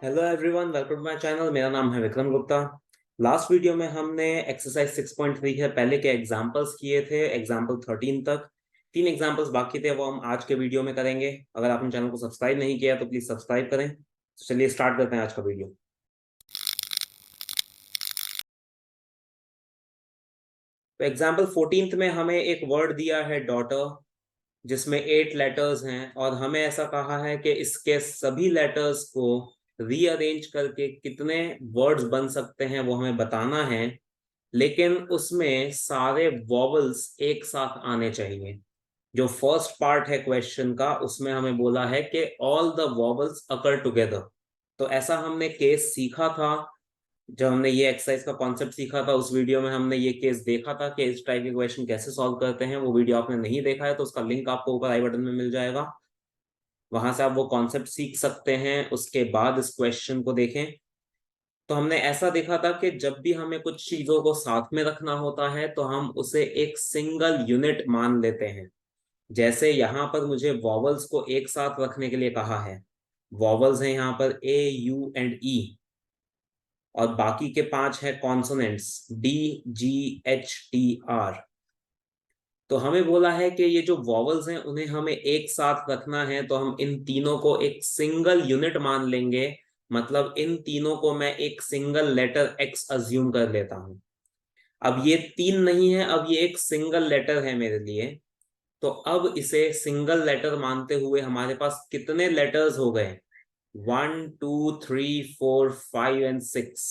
Hello everyone, welcome to my channel. मेरा नाम है विक्रम गुप्ता। लास्ट वीडियो में हमने एक्सरसाइज 6.3 के पहले के एग्जांपल्स किए थे, एग्जांपल 13 तक। 3 एग्जांपल्स बाकी थे, वो हम आज के वीडियो में करेंगे। अगर आपने चैनल को सब्सक्राइब नहीं किया तो प्लीज सब्सक्राइब करें। तो चलिए स्टार्ट करते हैं आज का वीडियो। तो एग्जाम्पल 14 में हमें एक वर्ड दिया है डॉटर, जिसमें 8 लेटर्स हैं और हमें ऐसा कहा है कि इसके सभी लेटर्स को रीअरेंज करके कितने वर्ड्स बन सकते हैं वो हमें बताना है। लेकिन उसमें सारे वॉवल्स एक साथ आने चाहिए। जो फर्स्ट पार्ट है क्वेश्चन का, उसमें हमें बोला है कि all the vowels occur together. तो ऐसा हमने केस सीखा था। जब हमने ये एक्सरसाइज का कॉन्सेप्ट सीखा था, उस वीडियो में हमने ये केस देखा था कि इस टाइप के क्वेश्चन कैसे सॉल्व करते हैं। वो वीडियो आपने नहीं देखा है तो उसका लिंक आपको ऊपर आई बटन में मिल जाएगा, वहां से आप वो कॉन्सेप्ट सीख सकते हैं। उसके बाद इस क्वेश्चन को देखें। तो हमने ऐसा देखा था कि जब भी हमें कुछ चीजों को साथ में रखना होता है तो हम उसे एक सिंगल यूनिट मान लेते हैं। जैसे यहाँ पर मुझे वॉवल्स को एक साथ रखने के लिए कहा है। वॉवल्स हैं यहाँ पर ए, यू एंड ई, और बाकी के 5 हैं consonants D, G, H, T, R. तो हमें बोला है कि ये जो वॉवल्स हैं उन्हें हमें एक साथ रखना है, तो हम इन तीनों को एक सिंगल यूनिट मान लेंगे। मतलब इन तीनों को मैं एक सिंगल लेटर एक्स अज्यूम कर लेता हूं। अब ये 3 नहीं है, अब ये एक सिंगल लेटर है मेरे लिए। तो अब इसे सिंगल लेटर मानते हुए हमारे पास कितने लेटर्स हो गए? 1 2 3 4 5 एंड 6।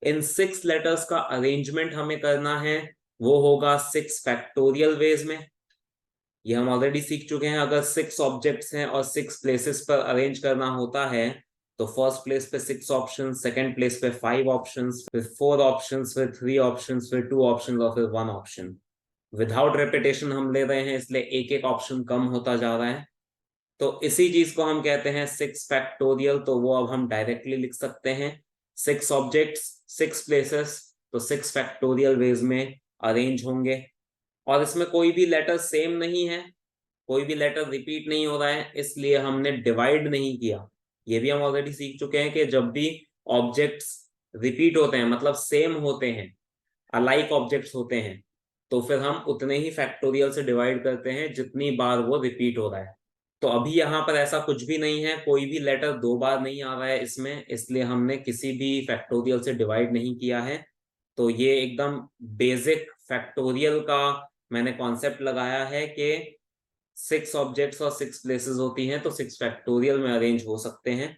इन 6 लेटर्स का अरेंजमेंट हमें करना है। वो होगा 6 फैक्टोरियल वेज में। ये हम ऑलरेडी सीख चुके हैं। अगर 6 ऑब्जेक्ट्स हैं और 6 प्लेसेस पर अरेंज करना होता है तो फर्स्ट प्लेस पे 6 ऑप्शन, सेकंड प्लेस पे 5 ऑप्शंस, फिर 4 ऑप्शंस, फिर 3 ऑप्शंस, फिर 2 ऑप्शंस और फिर 1 ऑप्शन। विदाउट रेपिटेशन हम ले रहे हैं, इसलिए एक एक ऑप्शन कम होता जा रहा है। तो इसी चीज को हम कहते हैं 6 फैक्टोरियल। तो वो अब हम डायरेक्टली लिख सकते हैं। 6 ऑब्जेक्ट्स, 6 प्लेसेस, तो 6 फैक्टोरियल वेज में अरेंज होंगे। और इसमें कोई भी लेटर सेम नहीं है, कोई भी लेटर रिपीट नहीं हो रहा है, इसलिए हमने डिवाइड नहीं किया। ये भी हम ऑलरेडी सीख चुके हैं कि जब भी ऑब्जेक्ट्स रिपीट होते हैं, मतलब सेम होते हैं, अलाइक ऑब्जेक्ट्स होते हैं, तो फिर हम उतने ही फैक्टोरियल से डिवाइड करते हैं जितनी बार वो रिपीट हो रहा है। तो अभी यहाँ पर ऐसा कुछ भी नहीं है, कोई भी लेटर 2 बार नहीं आ रहा है इसमें, इसलिए हमने किसी भी फैक्टोरियल से डिवाइड नहीं किया है। तो ये एकदम बेसिक फैक्टोरियल का मैंने कॉन्सेप्ट लगाया है कि 6 ऑब्जेक्ट्स और 6 प्लेसेस होती हैं तो 6 फैक्टोरियल में अरेंज हो सकते हैं।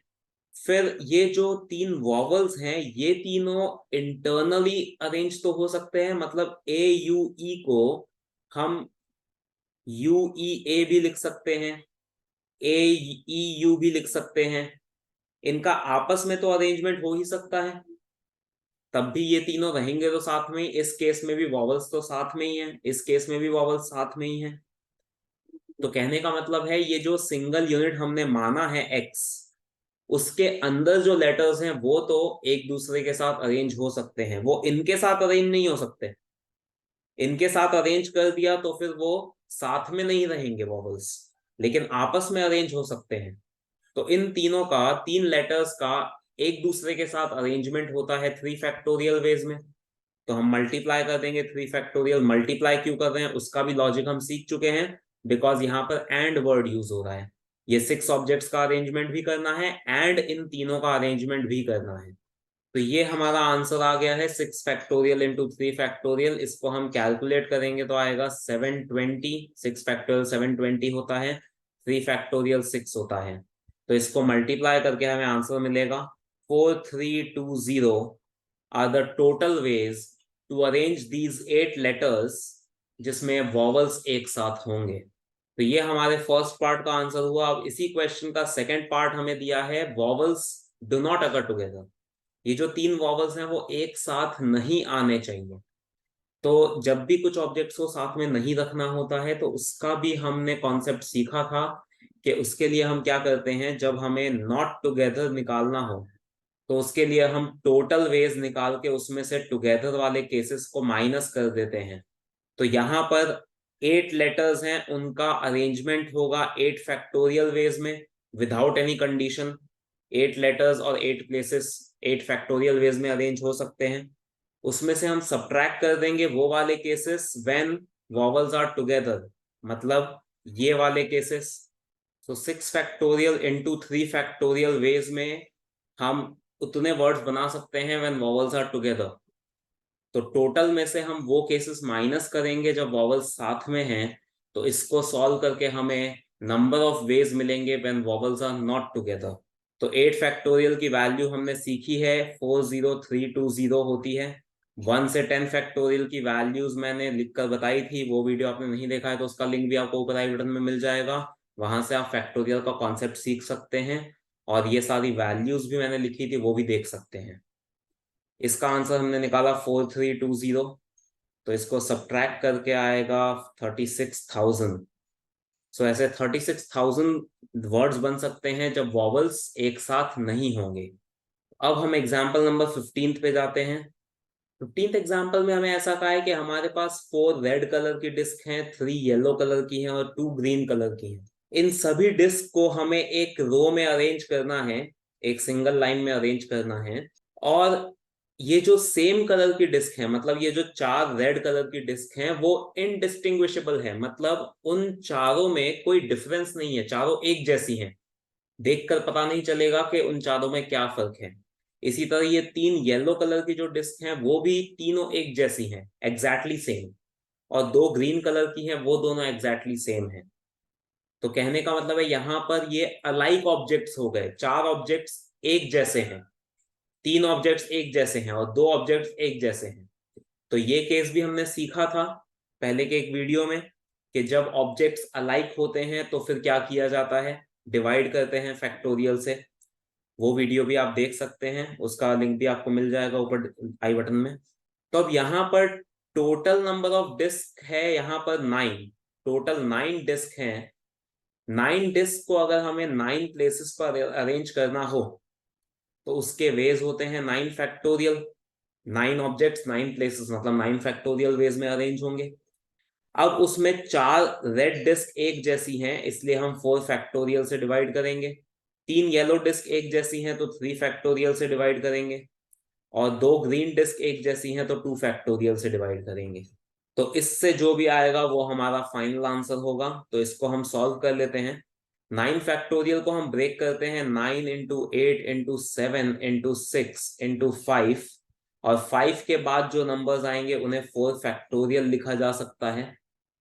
फिर ये जो 3 वॉवल्स हैं, ये तीनों इंटरनली अरेंज तो हो सकते हैं। मतलब ए, यू, ई को हम यू, ई, ए भी लिख सकते हैं, ए, ई, यू भी लिख सकते हैं। इनका आपस में तो अरेंजमेंट हो ही सकता है, तब भी ये तीनों रहेंगे तो साथ में ही। इस केस में भी वॉवल्स तो साथ में ही है, इस केस में भी वॉवल्स साथ में ही है। तो कहने का मतलब है ये जो सिंगल यूनिट हमने माना है एक्स, उसके अंदर जो लेटर्स हैं वो तो एक दूसरे के साथ अरेंज हो सकते हैं। वो इनके साथ अरेंज नहीं हो सकते। इनके साथ अरेंज कर दिया तो फिर वो साथ में नहीं रहेंगे वॉवल्स, लेकिन आपस में अरेंज हो सकते हैं। तो इन तीनों का, 3 लेटर्स का एक दूसरे के साथ अरेंजमेंट होता है 3 फैक्टोरियल वेज में। तो हम मल्टीप्लाई कर देंगे 3 फैक्टोरियल। मल्टीप्लाई क्यों कर रहे हैं उसका भी लॉजिक हम सीख चुके हैं, बिकॉज यहाँ पर एंड वर्ड यूज हो रहा है। ये 6 ऑब्जेक्ट्स का अरेंजमेंट भी करना है एंड इन तीनों का अरेंजमेंट भी करना है। तो ये हमारा आंसर आ गया है 6 फैक्टोरियल इंटू 3 फैक्टोरियल। इसको हम कैलकुलेट करेंगे तो आएगा 720। 6 फैक्टोरियल 720 होता है, 3 फैक्टोरियल 6 होता है। तो इसको मल्टीप्लाई करके हमें आंसर मिलेगा 4320 are the total ways to arrange these 8 letters, जिसमें वॉवल्स एक साथ होंगे। तो ये हमारे फर्स्ट पार्ट का आंसर हुआ। अब इसी क्वेश्चन का सेकंड पार्ट हमें दिया है, vowels do not occur together. ये जो 3 वॉवल्स हैं वो एक साथ नहीं आने चाहिए। तो जब भी कुछ ऑब्जेक्ट्स को साथ में नहीं रखना होता है तो उसका भी हमने कॉन्सेप्ट सीखा था कि उसके लिए हम क्या करते हैं। जब हमें नॉट टुगेदर निकालना हो तो उसके लिए हम टोटल वेज निकाल के उसमें से टुगेदर वाले केसेस को माइनस कर देते हैं। तो यहाँ पर 8 लेटर्स हैं, उनका अरेंजमेंट होगा 8 फैक्टोरियल वेज में, विदाउट एनी कंडीशन। 8 लेटर्स और 8 प्लेसेस 8 फैक्टोरियल वेज में अरेंज हो सकते हैं। उसमें से हम सब्ट्रैक्ट कर देंगे वो वाले cases when vowels are together, मतलब ये वाले केसेस। तो 6 फैक्टोरियल इंटू 3 फैक्टोरियल वेज में हम उतने वर्ड्स बना सकते हैं व्हेन वॉवल्स आर टुगेदर। तो टोटल में से हम वो केसेस माइनस करेंगे जब वॉवल्स साथ में हैं, तो इसको सॉल्व करके हमें नंबर ऑफ वेज मिलेंगे when vowels are not together. तो 8 फैक्टोरियल की वैल्यू हमने सीखी है 40320 होती है। 1 से 10 फैक्टोरियल की वैल्यूज मैंने लिखकर बताई थी, वो वीडियो आपने नहीं देखा है तो उसका लिंक भी आपको ऊपर आई बटन में मिल जाएगा, वहां से आप फैक्टोरियल का कॉन्सेप्ट सीख सकते हैं और ये सारी वैल्यूज भी मैंने लिखी थी वो भी देख सकते हैं। इसका आंसर हमने निकाला 4320, तो इसको सब्ट्रैक्ट करके आएगा 36,000। सो ऐसे 36,000 वर्ड्स बन सकते हैं जब वॉवल्स एक साथ नहीं होंगे। अब हम एग्जाम्पल नंबर 15 पे जाते हैं। 15th एग्जाम्पल में हमें ऐसा कहा है कि हमारे पास 4 रेड कलर की डिस्क हैं, 3 येलो कलर की हैं और 2 ग्रीन कलर की हैं। इन सभी डिस्क को हमें एक रो में अरेंज करना है, एक सिंगल लाइन में अरेंज करना है। और ये जो सेम कलर की डिस्क है, मतलब ये जो 4 रेड कलर की डिस्क हैं वो इनडिस्टिंग्विशेबल है, मतलब उन चारों में कोई डिफरेंस नहीं है, चारों एक जैसी हैं, देखकर पता नहीं चलेगा कि उन चारों में क्या फर्क है। इसी तरह ये 3 येलो कलर की जो डिस्क हैं वो भी तीनों एक जैसी हैं, एग्जैक्टली सेम। और 2 ग्रीन कलर की हैं वो दोनों एग्जैक्टली सेम हैं। तो कहने का मतलब है यहाँ पर ये अलाइक ऑब्जेक्ट्स हो गए, 4 ऑब्जेक्ट्स एक जैसे हैं, 3 ऑब्जेक्ट्स एक जैसे हैं और 2 ऑब्जेक्ट्स एक जैसे हैं। तो ये केस भी हमने सीखा था पहले के एक वीडियो में कि जब ऑब्जेक्ट्स अलाइक होते हैं तो फिर क्या किया जाता है, डिवाइड करते हैं फैक्टोरियल से। वो वीडियो भी आप देख सकते हैं, उसका लिंक भी आपको मिल जाएगा ऊपर आई बटन में। तो अब यहाँ पर टोटल नंबर ऑफ डिस्क है यहाँ पर 9, टोटल 9 डिस्क हैं। 9 डिस्क को अगर हमें 9 प्लेसेस पर अरेंज करना हो तो उसके वेज होते हैं 9 फैक्टोरियल। 9 ऑब्जेक्ट्स 9 प्लेसेस मतलब 9 फैक्टोरियल वेज में अरेंज होंगे। अब उसमें 4 रेड डिस्क एक जैसी हैं इसलिए हम 4 फैक्टोरियल से डिवाइड करेंगे। 3 येलो डिस्क एक जैसी हैं तो 3 फैक्टोरियल से डिवाइड करेंगे। और 2 ग्रीन डिस्क एक जैसी हैं तो 2 फैक्टोरियल से डिवाइड करेंगे। तो इससे जो भी आएगा वो हमारा फाइनल आंसर होगा। तो इसको हम सॉल्व कर लेते हैं। 9 फैक्टोरियल को हम ब्रेक करते हैं 9 इंटू 8 इंटू 7 इंटू 6 इंटू 5, और 5 के बाद जो नंबर्स आएंगे उन्हें 4 फैक्टोरियल लिखा जा सकता है।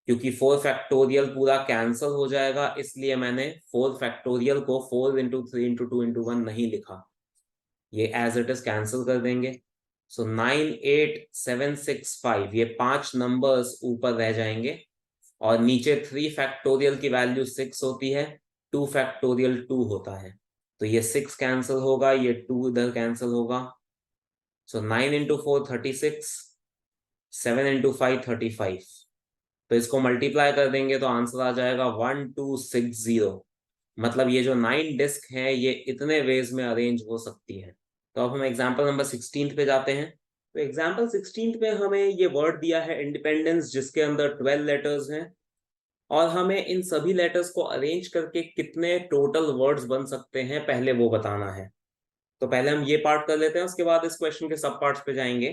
क्योंकि 4 फैक्टोरियल पूरा कैंसिल हो जाएगा इसलिए मैंने 4 फैक्टोरियल को 4 इंटू 3 इंटू 2 इंटू 1 नहीं लिखा, ये एज इट इज कैंसिल कर देंगे। सो 9 8 7 6 5 ये 5 नंबर्स ऊपर रह जाएंगे और नीचे 3 फैक्टोरियल की वैल्यू 6 होती है, 2 फैक्टोरियल 2 होता है। तो ये 6 कैंसिल होगा, ये 2 इधर कैंसिल होगा। सो 9 इंटू 4 36, 7 इंटू 5 35। तो इसको मल्टीप्लाई कर देंगे तो आंसर आ जाएगा 1260। मतलब ये जो 9 डिस्क हैं ये इतने वेज में अरेंज हो सकती है। तो अब हम एग्जाम्पल नंबर 16 पे जाते हैं। तो एग्जाम्पल 16 में हमें ये वर्ड दिया है इंडिपेंडेंस, जिसके अंदर 12 लेटर्स हैं और हमें इन सभी लेटर्स को अरेंज करके कितने टोटल वर्ड्स बन सकते हैं पहले वो बताना है। तो पहले हम ये पार्ट कर लेते हैं, उसके बाद इस क्वेश्चन के सब पार्ट्स पे जाएंगे।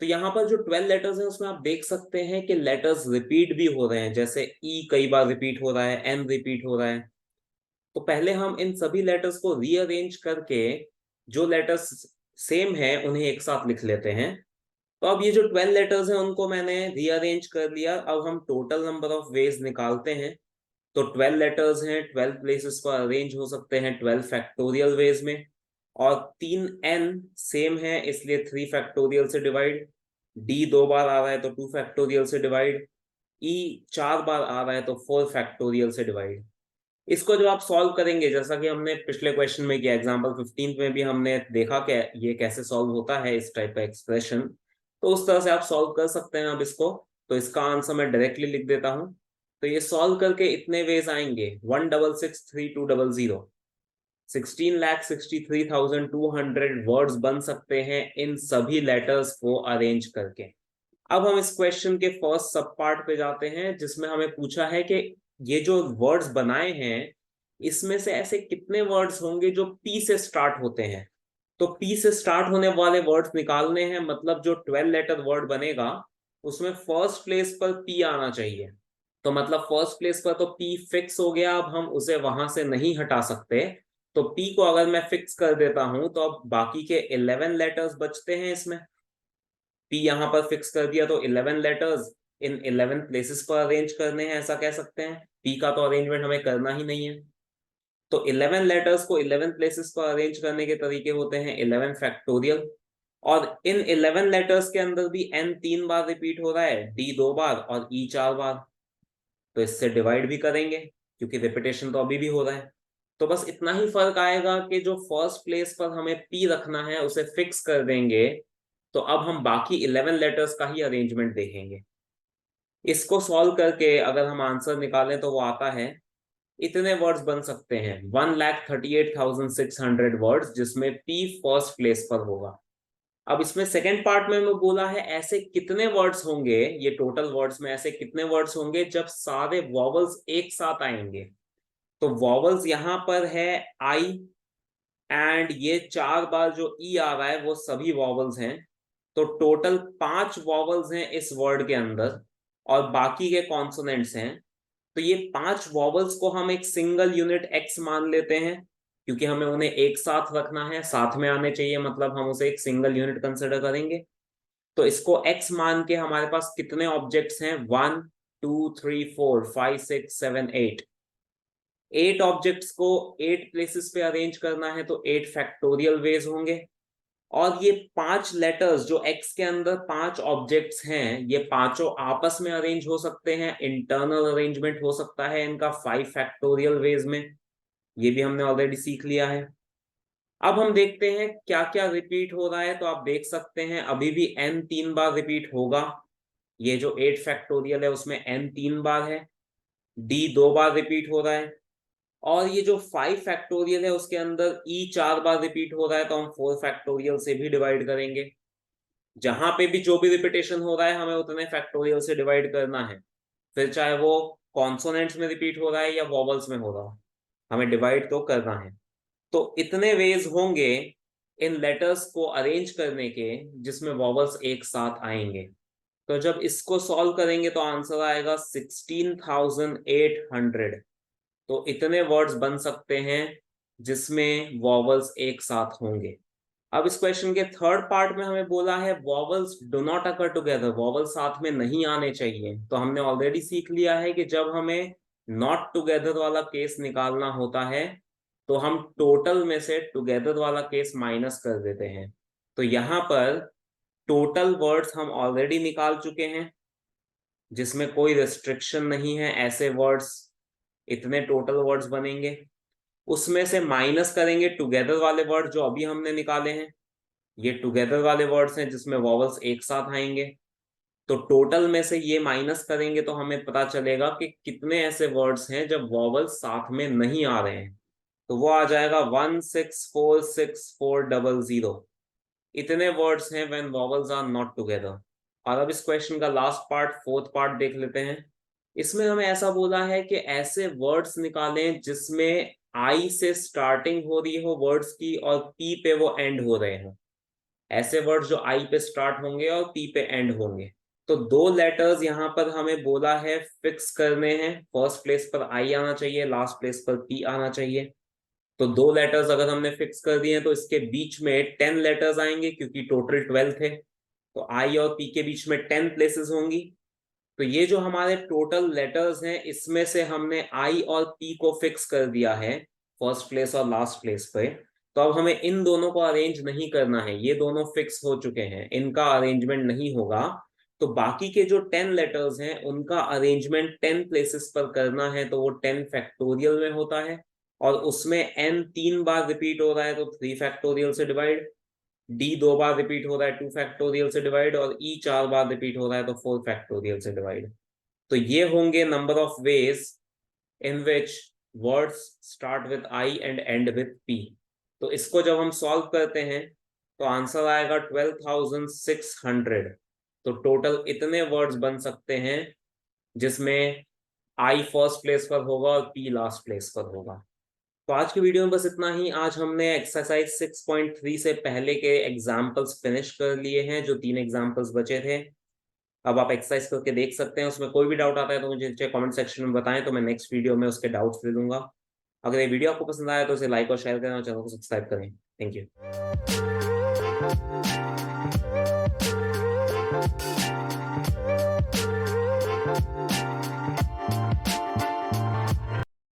तो यहाँ पर जो 12 लेटर्स हैं उसमें आप देख सकते हैं कि लेटर्स रिपीट भी हो रहे हैं, जैसे ई कई बार रिपीट हो रहा है, एन रिपीट हो रहा है। तो पहले हम इन सभी लेटर्स को रीअरेंज करके जो लेटर्स सेम है उन्हें एक साथ लिख लेते हैं। तो अब ये जो 12 लेटर्स हैं उनको मैंने रीअरेंज कर लिया। अब हम टोटल नंबर ऑफ वेज निकालते हैं। तो 12 लेटर्स हैं, 12 प्लेसेस पर अरेंज हो सकते हैं 12 फैक्टोरियल वेज में। और 3 एन सेम है इसलिए 3 फैक्टोरियल से डिवाइड। डी 2 बार आ रहा है तो 2 फैक्टोरियल से डिवाइड। ई 4 बार आ रहा है तो 4 फैक्टोरियल से डिवाइड। इसको जब आप सॉल्व करेंगे, जैसा कि हमने पिछले क्वेश्चन में किया, एग्जांपल 15 में भी हमने देखा कि ये कैसे सॉल्व होता है इस टाइप का एक्सप्रेशन, तो उस तरह से आप सॉल्व कर सकते हैं। अब इसको, तो इसका आंसर मैं डायरेक्टली लिख देता हूं। तो ये सॉल्व करके इतने वेज आएंगे 1663200, 16,63,200 वर्ड्स बन सकते हैं इन सभी लेटर्स को अरेंज करके। अब हम इस क्वेश्चन के फर्स्ट सब पार्ट पे जाते हैं जिसमें हमें पूछा है कि ये जो वर्ड्स बनाए हैं इसमें से ऐसे कितने वर्ड्स होंगे जो पी से स्टार्ट होते हैं। तो पी से स्टार्ट होने वाले वर्ड्स निकालने हैं, मतलब जो 12 लेटर वर्ड बनेगा उसमें फर्स्ट प्लेस पर पी आना चाहिए। तो मतलब फर्स्ट प्लेस पर तो पी फिक्स हो गया, अब हम उसे वहां से नहीं हटा सकते। तो पी को अगर मैं फिक्स कर देता हूं तो अब बाकी के 11 लेटर्स बचते हैं इसमें। पी यहां पर फिक्स कर दिया तो 11 लेटर्स इन 11 प्लेसेस पर अरेंज करने हैं, ऐसा कह सकते हैं। पी का तो अरेंजमेंट हमें करना ही नहीं है। तो 11 लेटर्स को 11 प्लेसेस पर अरेंज करने के तरीके होते हैं 11 फैक्टोरियल। और इन 11 लेटर्स के अंदर भी एन 3 बार रिपीट हो रहा है, डी 2 बार और ई 4 बार। तो इससे डिवाइड भी करेंगे क्योंकि रिपीटेशन तो अभी भी हो रहा है। तो बस इतना ही फर्क आएगा कि जो फर्स्ट प्लेस पर हमें पी रखना है उसे फिक्स कर देंगे। तो अब हम बाकी 11 लेटर्स का ही अरेंजमेंट देखेंगे। इसको सॉल्व करके अगर हम आंसर निकालें तो वो आता है, इतने वर्ड्स बन सकते हैं 1,38,600 वर्ड्स, जिसमें पी फर्स्ट प्लेस पर होगा। अब इसमें सेकेंड पार्ट में मैं बोला है ऐसे कितने वर्ड्स होंगे, ये टोटल वर्ड्स में ऐसे कितने वर्ड्स होंगे जब सारे वॉवल्स एक साथ आएंगे। तो वॉवल्स यहां पर है आई, एंड ये 4 बार जो ई आ रहा है वो सभी वॉवल्स हैं। तो टोटल 5 वॉवल्स हैं इस वर्ड के अंदर और बाकी के कॉन्सोनेंट्स हैं। तो ये 5 वॉवल्स को हम एक सिंगल यूनिट एक्स मान लेते हैं, क्योंकि हमें उन्हें एक साथ रखना है, साथ में आने चाहिए, मतलब हम उसे एक सिंगल यूनिट कंसिडर करेंगे। तो इसको एक्स मान के हमारे पास कितने ऑब्जेक्ट्स हैं, 1 2 3 4 5 6 7 8। 8 ऑब्जेक्ट्स को 8 प्लेसेस पे अरेंज करना है तो 8 फैक्टोरियल वेज होंगे। और ये 5 लेटर्स जो एक्स के अंदर 5 ऑब्जेक्ट्स हैं, ये पांचों आपस में अरेंज हो सकते हैं, इंटरनल अरेंजमेंट हो सकता है इनका 5 फैक्टोरियल वेज में। ये भी हमने ऑलरेडी सीख लिया है। अब हम देखते हैं क्या क्या रिपीट हो रहा है। तो आप देख सकते हैं अभी भी n 3 बार रिपीट होगा। ये जो 8 फैक्टोरियल है उसमें n 3 बार है, d 2 बार रिपीट हो रहा है, और ये जो 5 फैक्टोरियल है उसके अंदर e 4 बार रिपीट हो रहा है। तो हम 4 फैक्टोरियल से भी डिवाइड करेंगे। जहां पे भी जो भी रिपीटेशन हो रहा है हमें उतने फैक्टोरियल से डिवाइड करना है, फिर चाहे वो कॉन्सोनेंट्स में रिपीट हो रहा है या वॉवल्स में हो रहा हो, हमें डिवाइड तो करना है। तो इतने वेज होंगे इन लेटर्स को अरेंज करने के जिसमें वॉवल्स एक साथ आएंगे। तो जब इसको सॉल्व करेंगे तो आंसर आएगा 16,800। तो इतने वर्ड्स बन सकते हैं जिसमें वॉवल्स एक साथ होंगे। अब इस क्वेश्चन के थर्ड पार्ट में हमें बोला है vowels do not occur together, vowels साथ में नहीं आने चाहिए। तो हमने ऑलरेडी सीख लिया है कि जब हमें नॉट टुगेदर वाला केस निकालना होता है तो हम टोटल में से टुगेदर वाला केस माइनस कर देते हैं। तो यहां पर टोटल वर्ड्स हम ऑलरेडी निकाल चुके हैं जिसमें कोई रिस्ट्रिक्शन नहीं है, ऐसे वर्ड्स इतने टोटल वर्ड्स बनेंगे। उसमें से माइनस करेंगे टुगेदर वाले वर्ड जो अभी हमने निकाले हैं। ये टुगेदर वाले वर्ड्स हैं जिसमें वॉवल्स एक साथ आएंगे। तो टोटल में से ये माइनस करेंगे तो हमें पता चलेगा कि कितने ऐसे वर्ड्स हैं जब वॉवल्स साथ में नहीं आ रहे हैं। तो वो आ जाएगा 1646400। इतने वर्ड्स हैं when vowels are not together. और अब इस क्वेश्चन का लास्ट पार्ट, फोर्थ पार्ट देख लेते हैं। इसमें हमें ऐसा बोला है कि ऐसे वर्ड्स निकालें जिसमें आई से स्टार्टिंग हो रही हो वर्ड्स की और पी पे वो एंड हो रहे हो। ऐसे वर्ड्स जो आई पे स्टार्ट होंगे और पी पे एंड होंगे। तो 2 लेटर्स यहाँ पर हमें बोला है फिक्स करने हैं, फर्स्ट प्लेस पर आई आना चाहिए, लास्ट प्लेस पर पी आना चाहिए। तो 2 लेटर्स अगर हमने फिक्स कर दिए तो इसके बीच में 10 लेटर्स आएंगे क्योंकि टोटल 12 थे। तो आई और पी के बीच में 10 प्लेसेस होंगी। तो ये जो हमारे टोटल लेटर्स हैं इसमें से हमने आई और पी को फिक्स कर दिया है फर्स्ट प्लेस और लास्ट प्लेस पे। तो अब हमें इन दोनों को अरेंज नहीं करना है, ये दोनों फिक्स हो चुके हैं, इनका अरेंजमेंट नहीं होगा। तो बाकी के जो 10 लेटर्स हैं उनका अरेंजमेंट 10 प्लेसेस पर करना है, तो वो 10 फैक्टोरियल में होता है। और उसमें n 3 बार रिपीट हो रहा है तो 3 फैक्टोरियल से डिवाइड, डी 2 बार रिपीट हो रहा है 2 फैक्टोरियल से डिवाइड, और ई 4 बार रिपीट हो रहा है तो 4 फैक्टोरियल से डिवाइड। तो ये होंगे number of ways in which words start with I and and with P. तो इसको जब हम सॉल्व करते हैं तो आंसर आएगा 12,600। तो टोटल इतने वर्ड्स बन सकते हैं जिसमें आई फर्स्ट प्लेस पर होगा और पी लास्ट प्लेस पर होगा। तो आज की वीडियो में बस इतना ही। आज हमने एक्सरसाइज 6.3 से पहले के एग्जाम्पल्स फिनिश कर लिए हैं, जो 3 एग्जाम्पल्स बचे थे। अब आप एक्सरसाइज करके देख सकते हैं। उसमें कोई भी डाउट आता है तो मुझे नीचे कमेंट सेक्शन में बताएं, तो मैं नेक्स्ट वीडियो में उसके डाउट्स दे दूंगा। अगर ये वीडियो आपको पसंद आया तो इसे लाइक और शेयर करें और चैनल को सब्सक्राइब करें। Thank you.